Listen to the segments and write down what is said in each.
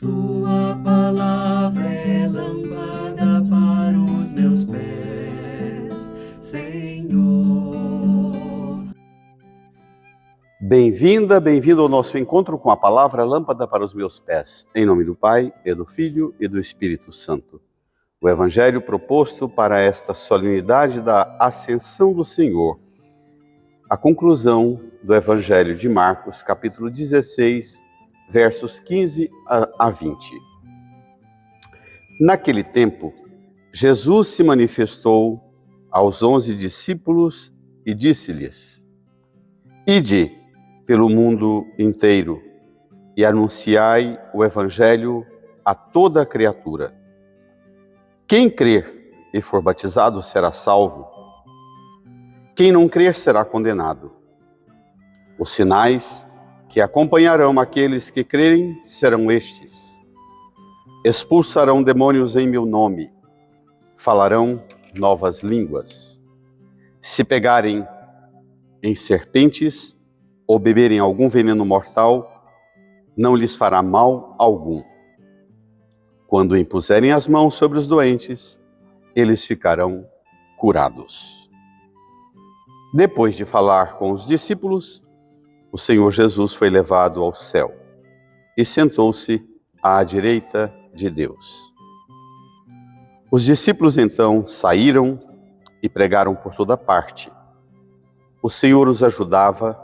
Tua palavra é lâmpada para os meus pés, Senhor. Bem-vinda, bem-vindo ao nosso encontro com a palavra lâmpada para os meus pés. Em nome do Pai, e do Filho e do Espírito Santo. O Evangelho proposto para esta solenidade da Ascensão do Senhor. A conclusão do Evangelho de Marcos, capítulo 16, versos 15 a 20. Naquele tempo, Jesus se manifestou aos 11 discípulos e disse-lhes: Ide pelo mundo inteiro e anunciai o Evangelho a toda a criatura. Quem crer e for batizado será salvo. Quem não crer será condenado. Os sinais que acompanharão aqueles que crerem serão estes: expulsarão demônios em meu nome, falarão novas línguas. Se pegarem em serpentes ou beberem algum veneno mortal, não lhes fará mal algum. Quando impuserem as mãos sobre os doentes, eles ficarão curados. Depois de falar com os discípulos, o Senhor Jesus foi levado ao céu e sentou-se à direita de Deus. Os discípulos então saíram e pregaram por toda parte. O Senhor os ajudava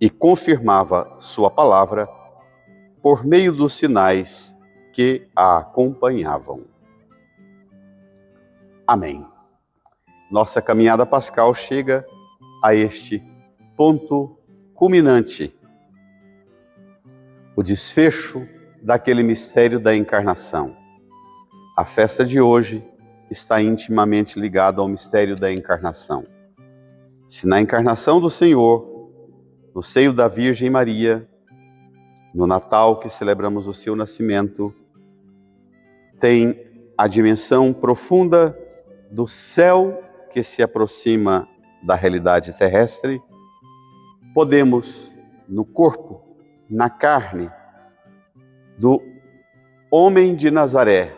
e confirmava sua palavra por meio dos sinais que a acompanhavam. Amém. Nossa caminhada pascal chega a este ponto culminante, o desfecho daquele mistério da encarnação. A festa de hoje está intimamente ligada ao mistério da encarnação. Se na encarnação do Senhor, no seio da Virgem Maria, no Natal que celebramos o seu nascimento, tem a dimensão profunda do céu que se aproxima da realidade terrestre, podemos, no corpo, na carne do homem de Nazaré,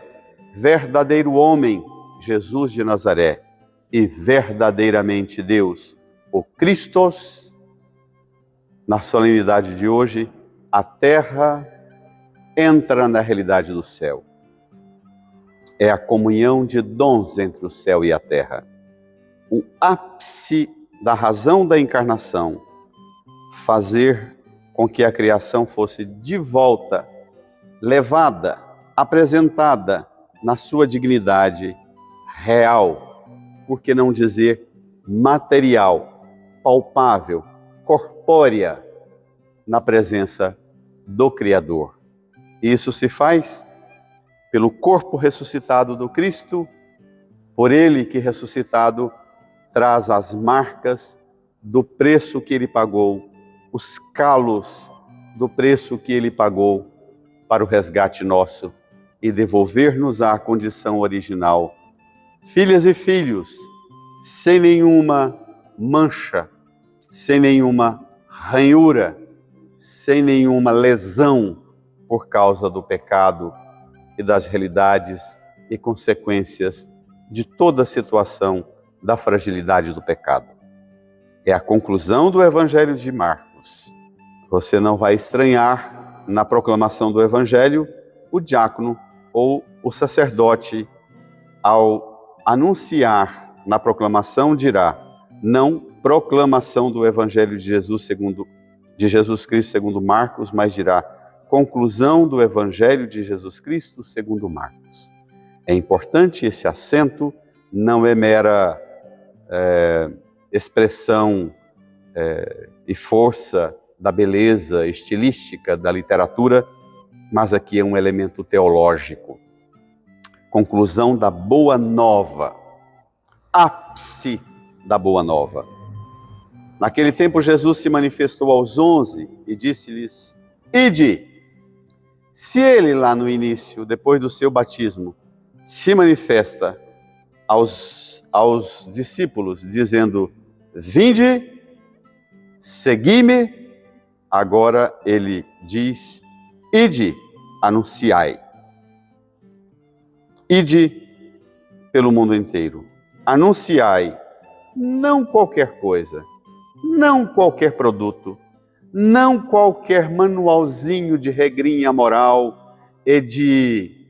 verdadeiro homem, Jesus de Nazaré, e verdadeiramente Deus, o Christos, na solenidade de hoje, a terra entra na realidade do céu. É a comunhão de dons entre o céu e a terra. O ápice da razão da encarnação, fazer com que a criação fosse de volta, levada, apresentada na sua dignidade real, por que não dizer material, palpável, corpórea, na presença do Criador. Isso se faz pelo corpo ressuscitado do Cristo, por Ele que ressuscitado traz as marcas do preço que Ele pagou, os calos do preço que Ele pagou para o resgate nosso e devolver-nos à condição original, filhas e filhos, sem nenhuma mancha, sem nenhuma ranhura, sem nenhuma lesão por causa do pecado e das realidades e consequências de toda a situação da fragilidade do pecado. É a conclusão do Evangelho de Marcos. Você não vai estranhar na proclamação do Evangelho o diácono ou o sacerdote, ao anunciar na proclamação, dirá: não proclamação do Evangelho de Jesus Cristo segundo Marcos, mas dirá conclusão do Evangelho de Jesus Cristo segundo Marcos. É importante esse acento, não é mera expressão e força da beleza estilística da literatura, mas aqui é um elemento teológico. Conclusão da Boa Nova, ápice da Boa Nova. Naquele tempo Jesus se manifestou aos 11 e disse-lhes: Ide! Se ele lá no início, depois do seu batismo, se manifesta aos discípulos dizendo: Vinde, segui-me, agora ele diz: Ide, anunciai. Ide pelo mundo inteiro. Anunciai não qualquer coisa, não qualquer produto, não qualquer manualzinho de regrinha moral e de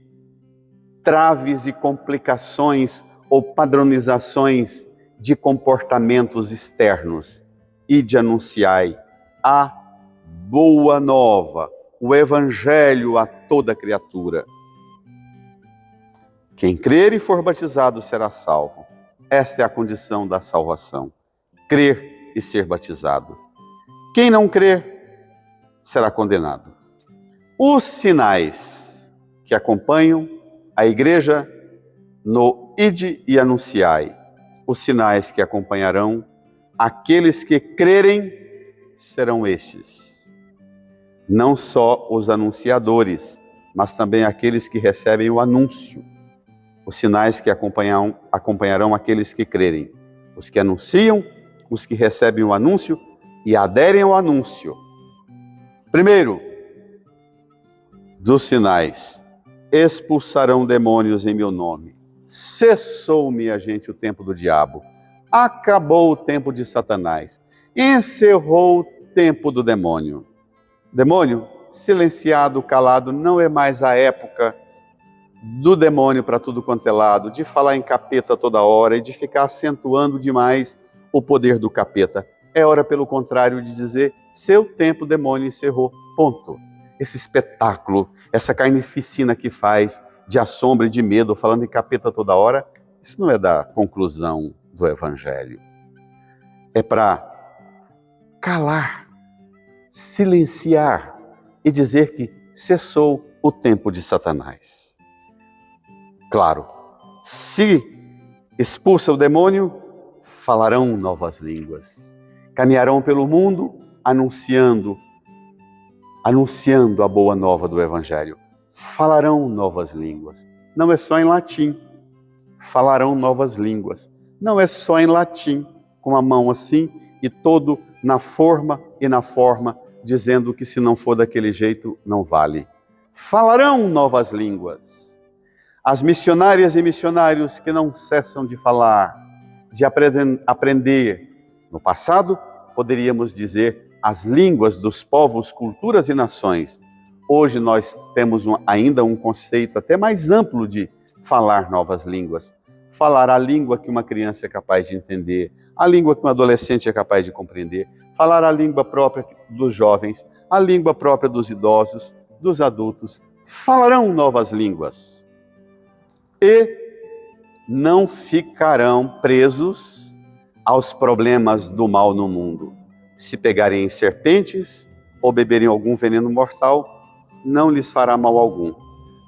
traves e complicações ou padronizações de comportamentos externos. Ide anunciai a boa nova, o evangelho a toda criatura. Quem crer e for batizado será salvo. Esta é a condição da salvação. Crer e ser batizado. Quem não crer será condenado. Os sinais que acompanham a igreja no Ide e Anunciai, os sinais que acompanharão aqueles que crerem serão estes. Não só os anunciadores, mas também aqueles que recebem o anúncio. Os sinais que acompanharão aqueles que crerem. Os que anunciam, os que recebem o anúncio e aderem ao anúncio. Primeiro, dos sinais, expulsarão demônios em meu nome. Cessou, minha gente, o tempo do diabo. Acabou o tempo de Satanás. Encerrou o tempo do demônio. Demônio, silenciado, calado, não é mais a época do demônio para tudo quanto é lado, de falar em capeta toda hora e de ficar acentuando demais o poder do capeta. É hora, pelo contrário, de dizer, seu tempo, demônio, encerrou. Ponto. Esse espetáculo, essa carnificina que faz de assombro e de medo, falando em capeta toda hora, isso não é da conclusão do Evangelho. É para calar, silenciar e dizer que cessou o tempo de Satanás. Claro, se expulsa o demônio, falarão novas línguas. Caminharão pelo mundo anunciando a boa nova do Evangelho. Falarão novas línguas. Não é só em latim. Falarão novas línguas. Não é só em latim, com a mão assim e todo na forma e na forma, dizendo que se não for daquele jeito, não vale. Falarão novas línguas. As missionárias e missionários que não cessam de falar, de aprender. No passado, poderíamos dizer as línguas dos povos, culturas e nações. Hoje nós temos ainda um conceito até mais amplo de falar novas línguas. Falar a língua que uma criança é capaz de entender, a língua que um adolescente é capaz de compreender, falar a língua própria dos jovens, a língua própria dos idosos, dos adultos. Falarão novas línguas. E não ficarão presos aos problemas do mal no mundo. Se pegarem em serpentes ou beberem algum veneno mortal, não lhes fará mal algum.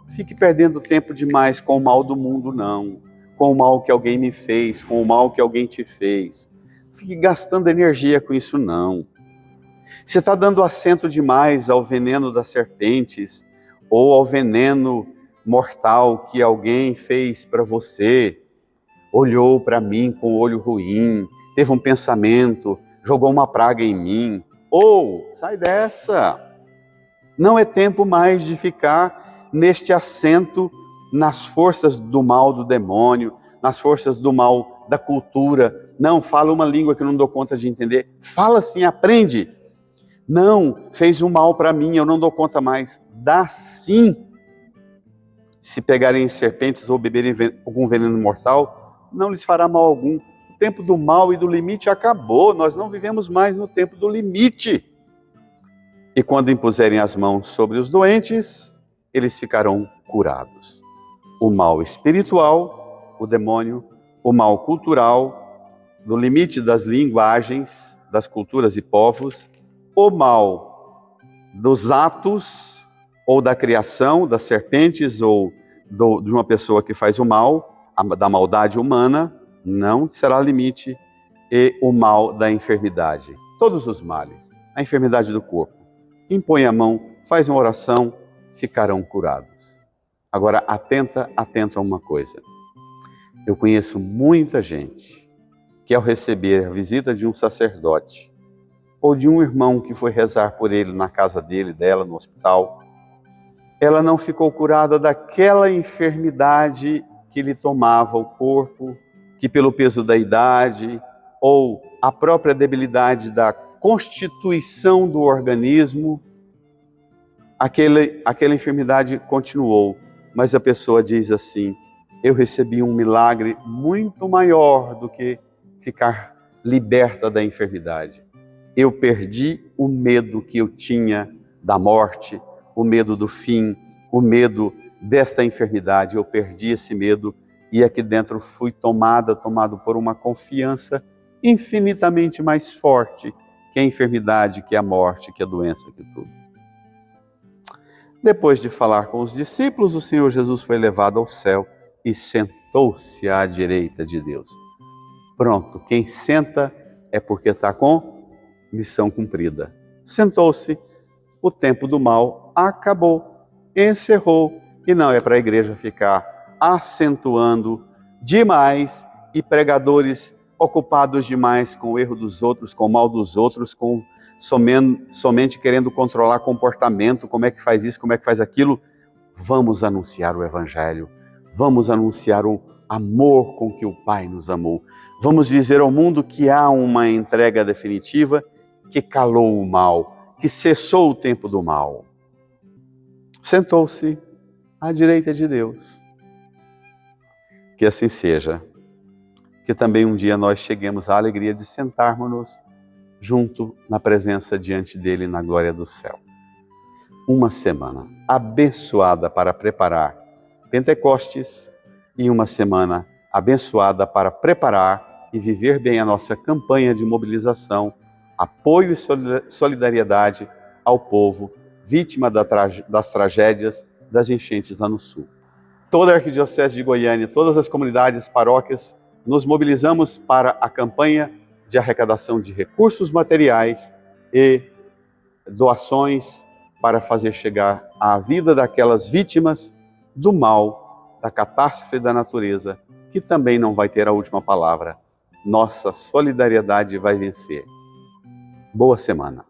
Fique perdendo tempo demais com o mal do mundo, não. Com o mal que alguém me fez, com o mal que alguém te fez. Fique gastando energia com isso, não. Você está dando assento demais ao veneno das serpentes ou ao veneno mortal que alguém fez para você, olhou para mim com olho ruim, teve um pensamento, jogou uma praga em mim. Ou, sai dessa! Não é tempo mais de ficar neste assento nas forças do mal do demônio, nas forças do mal da cultura. Não, fala uma língua que eu não dou conta de entender. Fala sim, aprende. Não, fez um mal para mim, eu não dou conta mais. Dá sim. Se pegarem serpentes ou beberem algum veneno mortal, não lhes fará mal algum. O tempo do mal e do limite acabou. Nós não vivemos mais no tempo do limite. E quando impuserem as mãos sobre os doentes, eles ficarão curados. O mal espiritual, o demônio, o mal cultural, do limite das linguagens, das culturas e povos, o mal dos atos ou da criação, das serpentes ou de uma pessoa que faz o mal, da maldade humana, não será limite, e o mal da enfermidade. Todos os males, a enfermidade do corpo. Impõe a mão, faz uma oração, ficarão curados. Agora, atenta a uma coisa. Eu conheço muita gente que ao receber a visita de um sacerdote ou de um irmão que foi rezar por ele na casa dele, dela, no hospital, ela não ficou curada daquela enfermidade que lhe tomava o corpo, que pelo peso da idade ou a própria debilidade da constituição do organismo, aquela enfermidade continuou. Mas a pessoa diz assim: eu recebi um milagre muito maior do que ficar liberta da enfermidade. Eu perdi o medo que eu tinha da morte, o medo do fim, o medo desta enfermidade. Eu perdi esse medo e aqui dentro fui tomado por uma confiança infinitamente mais forte que a enfermidade, que a morte, que a doença, que tudo. Depois de falar com os discípulos, o Senhor Jesus foi levado ao céu e sentou-se à direita de Deus. Pronto, quem senta é porque está com missão cumprida. Sentou-se, o tempo do mal acabou, encerrou, e não é para a igreja ficar acentuando demais e pregadores ocupados demais com o erro dos outros, com o mal dos outros, com somente querendo controlar comportamento, como é que faz isso, como é que faz aquilo. Vamos anunciar o Evangelho, vamos anunciar o amor com que o Pai nos amou. Vamos dizer ao mundo que há uma entrega definitiva que calou o mal, que cessou o tempo do mal. Sentou-se à direita de Deus. Que assim seja. Que também um dia nós cheguemos à alegria de sentarmos-nos junto na presença diante dele na glória do céu. Uma semana abençoada para preparar Pentecostes e uma semana abençoada para preparar e viver bem a nossa campanha de mobilização, apoio e solidariedade ao povo vítima das tragédias das enchentes lá no sul. Toda a Arquidiocese de Goiânia, todas as comunidades, paróquias, nos mobilizamos para a campanha de arrecadação de recursos materiais e doações para fazer chegar à vida daquelas vítimas do mal, da catástrofe da natureza, que também não vai ter a última palavra. Nossa solidariedade vai vencer. Boa semana.